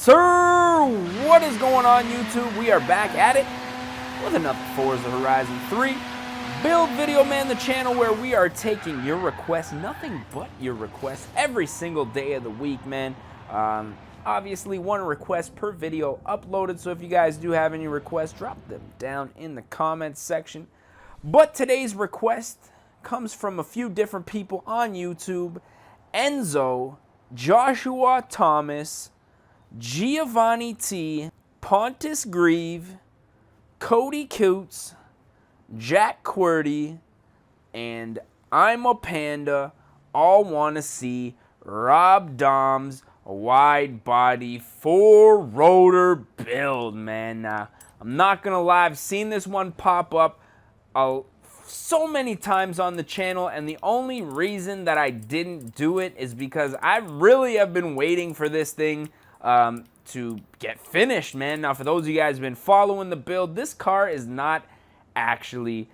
sir! What is going on, YouTube? We are back at it with another Forza Horizon 3 build video, man. The channel where we are taking your requests, nothing but your requests, every single day of the week, man. Obviously, one request per video uploaded, so if you guys do have any requests, drop them down in the comments section. But today's request comes from a few different people on YouTube. Enzo, Joshua Thomas, Giovanni T, Pontus Grieve, Cody Coots, Jack Quirty, and I'm a Panda all want to see Rob Dahm's wide body 4-rotor build, man. Now, I'm not going to lie, I've seen this one pop up so many times on the channel, and the only reason that I didn't do it is because I really have been waiting for this thing to get finished, man. Now, for those of you guys who've been following the build, this car is not actually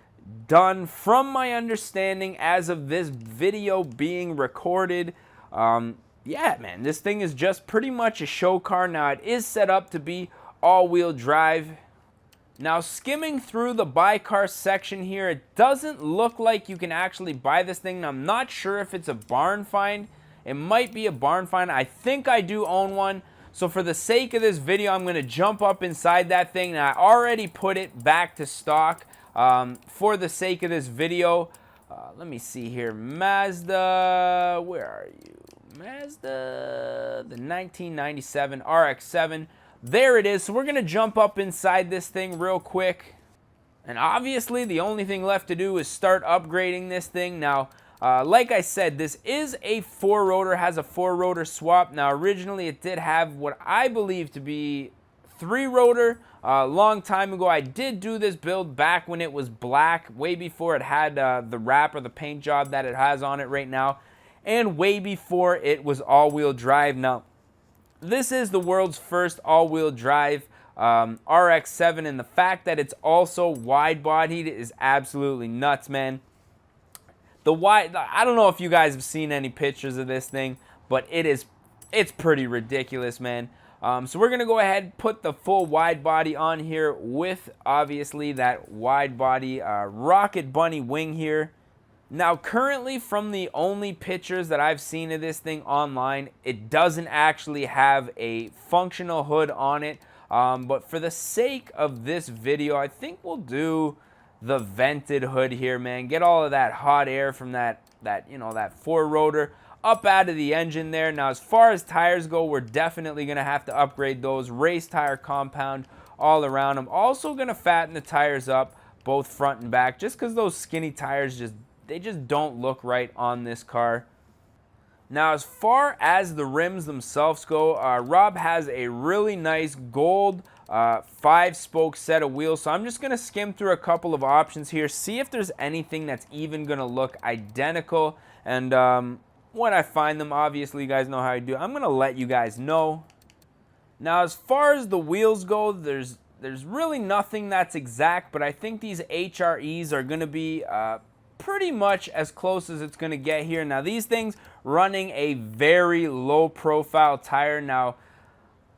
done from my understanding as of this video being recorded. Yeah, man, this thing is just pretty much a show car. Now, it is set up to be all-wheel drive. Now, skimming through the buy car section here, it doesn't look like you can actually buy this thing. Now, I'm not sure if it's a barn find. It might be a barn find. I think I do own one. So for the sake of this video, I'm going to jump up inside that thing. Now, I already put it back to stock for the sake of this video. Let me see here. Mazda, where are you? Mazda, the 1997 RX7. There it is. So we're going to jump up inside this thing real quick. And obviously, the only thing left to do is start upgrading this thing. Now, like I said, this is a 4-rotor, has a 4-rotor swap. Now, originally, it did have what I believe to be 3-rotor. A long time ago, I did do this build back when it was black, way before it had the wrap or the paint job that it has on it right now, and way before it was all-wheel drive. Now, this is the world's first all-wheel drive RX7, and the fact that it's also wide-bodied is absolutely nuts, man. I don't know if you guys have seen any pictures of this thing, but it's pretty ridiculous, man. So we're going to go ahead and put the full wide body on here with, obviously, that wide body Rocket Bunny wing here. Now, currently, from the only pictures that I've seen of this thing online, it doesn't actually have a functional hood on it. But for the sake of this video, I think we'll do the vented hood here, man. Get all of that hot air from that 4-rotor up out of the engine there. Now, as far as tires go, we're definitely going to have to upgrade those. Race tire compound all around. I'm also going to fatten the tires up, both front and back, just because those skinny tires just don't look right on this car. Now, as far as the rims themselves go, Rob has a really nice gold 5-spoke set of wheels. So I'm just going to skim through a couple of options here, see if there's anything that's even going to look identical. And when I find them, obviously you guys know how I do. I'm going to let you guys know. Now, as far as the wheels go, there's really nothing that's exact, but I think these HREs are going to be pretty much as close as it's going to get here. Now, these things running a very low profile tire. Now,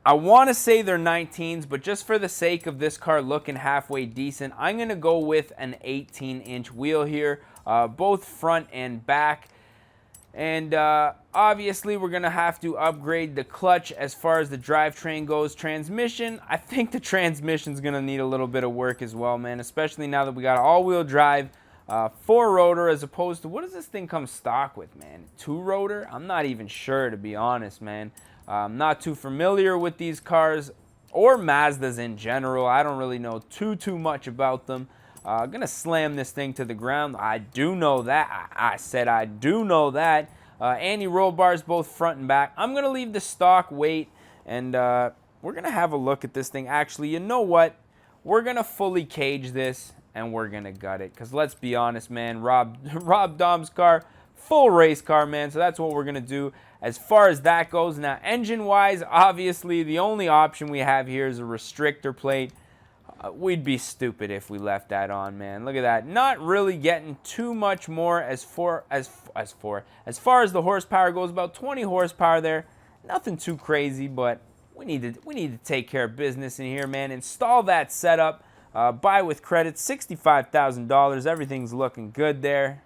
I want to say they're 19s, but just for the sake of this car looking halfway decent, I'm going to go with an 18-inch wheel here, both front and back. And obviously, we're going to have to upgrade the clutch as far as the drivetrain goes. Transmission, I think the transmission's going to need a little bit of work as well, man, especially now that we got all-wheel drive. 4-rotor as opposed to, what does this thing come stock with, man? 2-rotor? I'm not even sure, to be honest, man. I'm not too familiar with these cars or Mazdas in general. I don't really know too much about them. Gonna slam this thing to the ground. I do know that. I said I do know that. Anti-roll bars both front and back. I'm gonna leave the stock weight, and we're gonna have a look at this thing. Actually, you know what? We're gonna fully cage this, and we're going to gut it. Because let's be honest, man, Rob Dahm's car, full race car, man. So that's what we're going to do as far as that goes. Now, engine-wise, obviously, the only option we have here is a restrictor plate. We'd be stupid if we left that on, man. Look at that. Not really getting too much more as far as the horsepower goes. About 20 horsepower there. Nothing too crazy, but we need to take care of business in here, man. Install that setup. Buy with credit, $65,000. Everything's looking good there.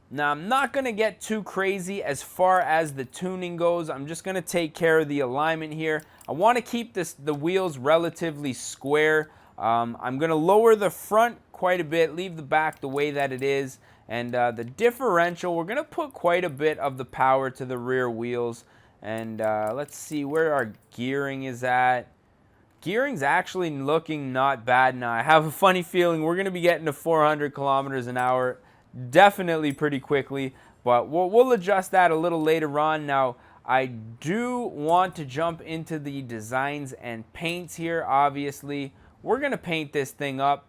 Now, I'm not going to get too crazy as far as the tuning goes. I'm just going to take care of the alignment here. I want to keep the wheels relatively square. I'm going to lower the front quite a bit, leave the back the way that it is. And the differential, we're going to put quite a bit of the power to the rear wheels. And let's see where our gearing is at. Gearing's actually looking not bad now. I have a funny feeling we're going to be getting to 400 kilometers an hour definitely pretty quickly, but we'll adjust that a little later on. Now, I do want to jump into the designs and paints here, obviously. We're going to paint this thing up.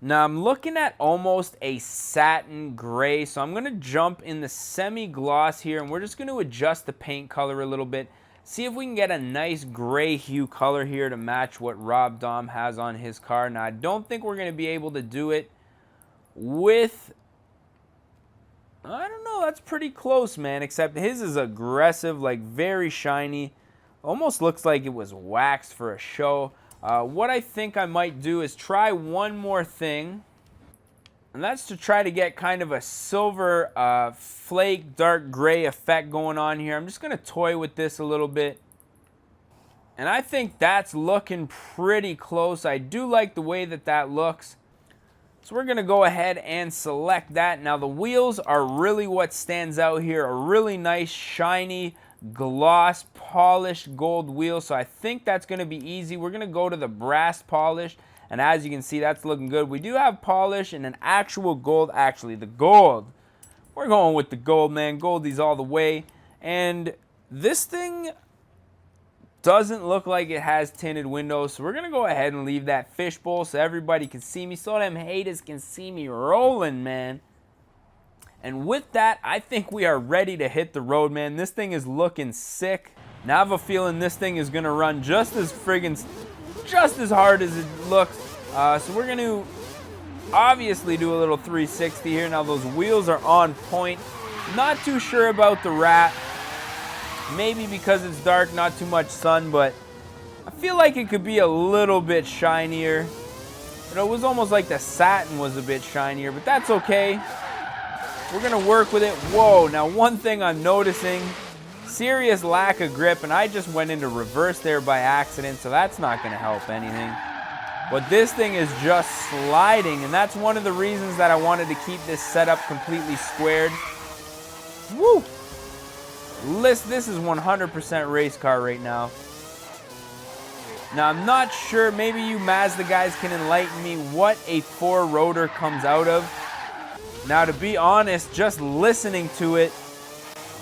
Now, I'm looking at almost a satin gray, so I'm going to jump in the semi-gloss here, and we're just going to adjust the paint color a little bit. See if we can get a nice gray hue color here to match what Rob Dahm has on his car. Now, I don't think we're going to be able to do it with, I don't know, that's pretty close, man, except his is aggressive, like very shiny, almost looks like it was waxed for a show. What I think I might do is try one more thing, and that's to try to get kind of a silver flake dark gray effect going on here. I'm just going to toy with this a little bit, and I think that's looking pretty close. I do like the way that looks. So we're going to go ahead and select that. Now the wheels are really what stands out here. A really nice, shiny, gloss, polished gold wheel. So I think that's going to be easy. We're going to go to the brass polish. And as you can see, that's looking good. We do have polish and an actual gold. Actually, the gold. We're going with the gold, man. Goldie's all the way. And this thing doesn't look like it has tinted windows, so we're going to go ahead and leave that fishbowl so everybody can see me, so them haters can see me rolling, man. And with that, I think we are ready to hit the road, man. This thing is looking sick. Now I have a feeling this thing is going to run just as hard as it looks. So we're going to obviously do a little 360 here. Now those wheels are on point. Not too sure about the wrap. Maybe because it's dark, not too much sun, but I feel like it could be a little bit shinier. But it was almost like the satin was a bit shinier, but that's okay. We're going to work with it. Whoa, now one thing I'm noticing, serious lack of grip, and I just went into reverse there by accident, so that's not going to help anything. But this thing is just sliding, and that's one of the reasons that I wanted to keep this setup completely squared. Woo! This is 100% race car right now. Now, I'm not sure, maybe you Mazda guys can enlighten me what a 4-rotor comes out of. Now, to be honest, just listening to it,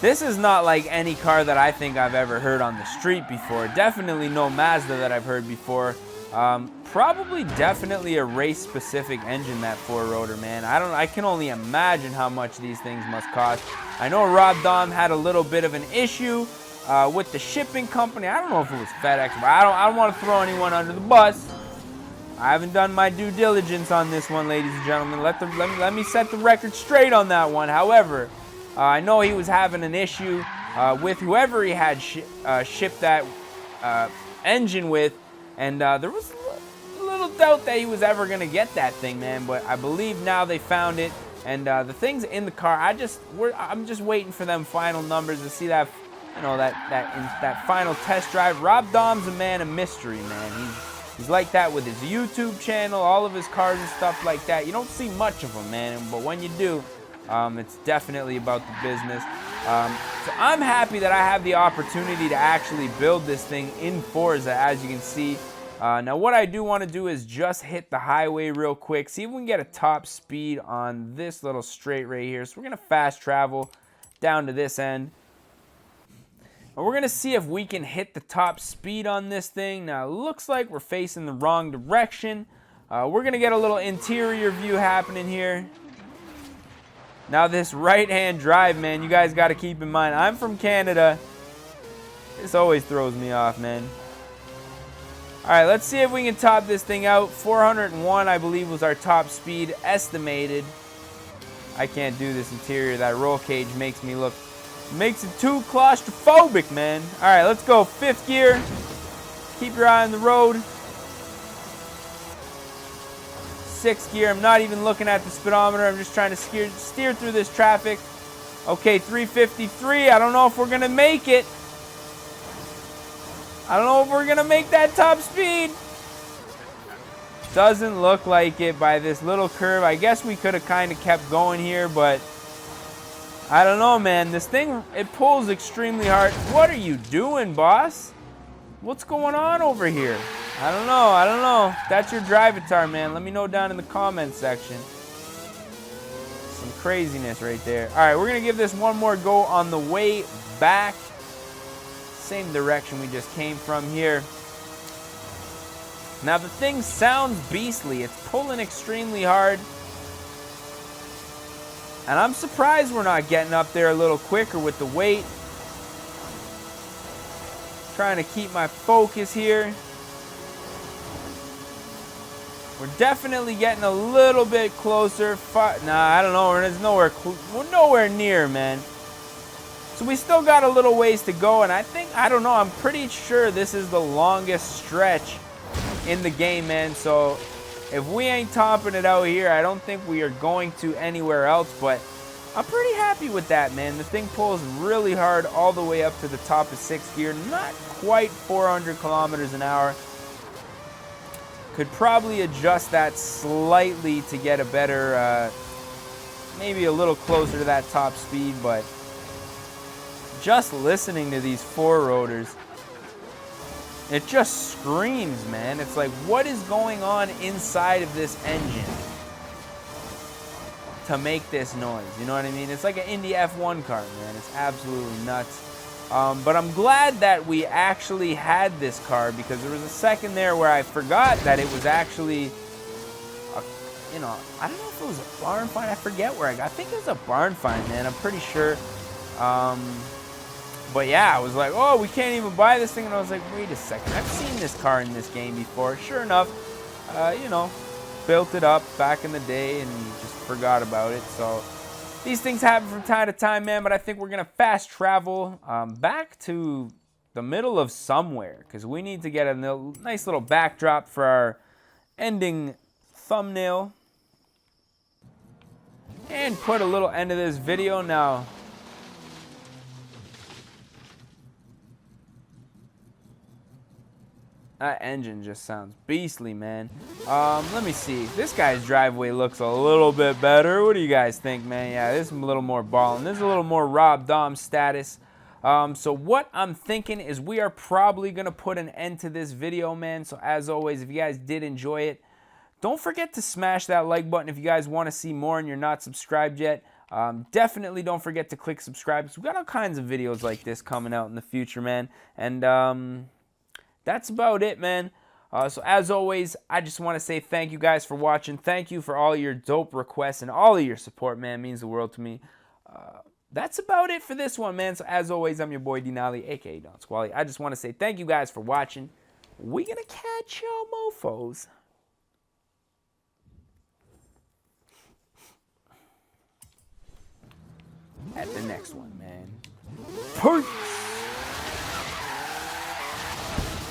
this is not like any car that I think I've ever heard on the street before. Definitely no Mazda that I've heard before. Probably definitely a race-specific engine, that 4-rotor, man. I can only imagine how much these things must cost. I know Rob Dahm had a little bit of an issue with the shipping company. I don't know if it was FedEx, but I don't want to throw anyone under the bus. I haven't done my due diligence on this one, ladies and gentlemen. Let me set the record straight on that one. However, I know he was having an issue with whoever he had shipped that engine with, and there was a little doubt that he was ever going to get that thing, man. But I believe now they found it, and the thing's in the car. I'm just waiting for them final numbers to see that, you know, that final test drive. Rob Dahm's a man of mystery, man. He's like that with his YouTube channel, all of his cars and stuff like that. You don't see much of him, man, but when you do, it's definitely about the business. So I'm happy that I have the opportunity to actually build this thing in Forza, as you can see. Now what I do want to do is just hit the highway real quick, see if we can get a top speed on this little straight right here. So we're going to fast travel down to this end. And we're going to see if we can hit the top speed on this thing. Now, it looks like we're facing the wrong direction. We're going to get a little interior view happening here. Now, this right-hand drive, man, you guys got to keep in mind, I'm from Canada. This always throws me off, man. All right, let's see if we can top this thing out. 401, I believe, was our top speed estimated. I can't do this interior. That roll cage makes me look Makes it too claustrophobic, man. All right, let's go 5th gear. Keep your eye on the road. 6th gear. I'm not even looking at the speedometer. I'm just trying to steer through this traffic. Okay, 353. I don't know if we're going to make it. I don't know if we're going to make that top speed. Doesn't look like it by this little curve. I guess we could have kind of kept going here, but I don't know, man. This thing, it pulls extremely hard. What are you doing, boss? What's going on over here? I don't know. I don't know. If that's your drive-atar, man, let me know down in the comments section. Some craziness right there. All right, we're going to give this one more go on the way back. Same direction we just came from here. Now, the thing sounds beastly. It's pulling extremely hard. And I'm surprised we're not getting up there a little quicker with the weight. Trying to keep my focus here. We're definitely getting a little bit closer. Nah, I don't know. We're nowhere near, man. So we still got a little ways to go. And I don't know. I'm pretty sure this is the longest stretch in the game, man. So if we ain't topping it out here, I don't think we are going to anywhere else, but I'm pretty happy with that, man. The thing pulls really hard all the way up to the top of 6th gear. Not quite 400 kilometers an hour. Could probably adjust that slightly to get a better, maybe a little closer to that top speed, but just listening to these 4 rotors, it just screams, man. It's like, what is going on inside of this engine to make this noise? You know what I mean? It's like an Indy F1 car, man. It's absolutely nuts. But I'm glad that we actually had this car, because there was a second there where I forgot that it was actually, you know, I don't know if it was a barn find. I forget where I think it was a barn find, man. I'm pretty sure. But yeah, I was like, oh, we can't even buy this thing. And I was like, wait a second. I've seen this car in this game before. Sure enough, you know, built it up back in the day and just forgot about it. So these things happen from time to time, man. But I think we're going to fast travel back to the middle of somewhere, because we need to get a nice little backdrop for our ending thumbnail and put a little end to this video. Now, that engine just sounds beastly, man. Let me see. This guy's driveway looks a little bit better. What do you guys think, man? Yeah, this is a little more balling. This is a little more Rob Dahm status. So what I'm thinking is we are probably going to put an end to this video, man. So as always, if you guys did enjoy it, don't forget to smash that like button if you guys want to see more and you're not subscribed yet. Definitely don't forget to click subscribe, because we got all kinds of videos like this coming out in the future, man. And that's about it, man. So as always, I just want to say thank you guys for watching. Thank you for all your dope requests and all of your support, man. It means the world to me. That's about it for this one, man. So as always, I'm your boy Denali, aka Don Squally. I just want to say thank you guys for watching. We gonna catch y'all mofos at the next one, man. Peace.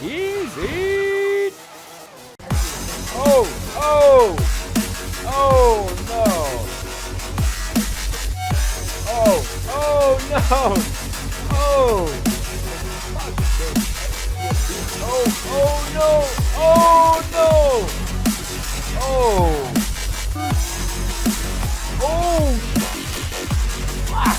Easy. Oh, oh, oh no. Oh, oh no. Oh. Oh, oh no. Oh no. Oh. Oh. Fuck.